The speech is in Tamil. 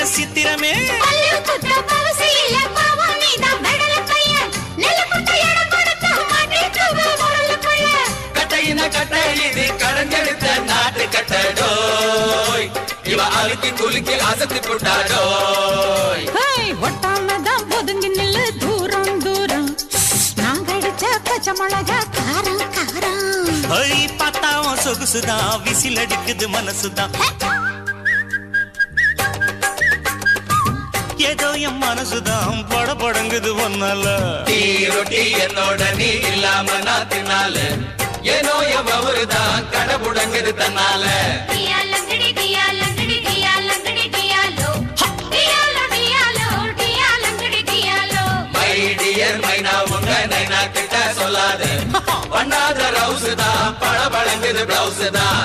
சித்திரமே கட்டையின கட்டை இது கடஞ்செடுத்த நாட்டு கட்டடோய் இவ அழுக்கி குலுக்கி அசத்தி புட்டாடோய் ஒட்டாமதான் ஒதுங்கி நில்லு தூரம் தூரம் நாங்க அடிச்ச பச்சை மிளகா காரம் காரம் பார்த்தாவும் சொகுசுதான் விசில் அடிக்குது மனசுதான் ஏதோ என் மனசுதான் பட படங்குது ஒன்னால டீ ரொட்டி என்னோட நீ இல்லாம நான் தின்னால ஏனோ எவ்வருதான் கடை புடங்குது தன்னால மைனா உங்க நைனா கிட்ட சொல்லாது பண்ணாத ரவுஸ் தான் பட பழங்குது பிளவுஸ் தான்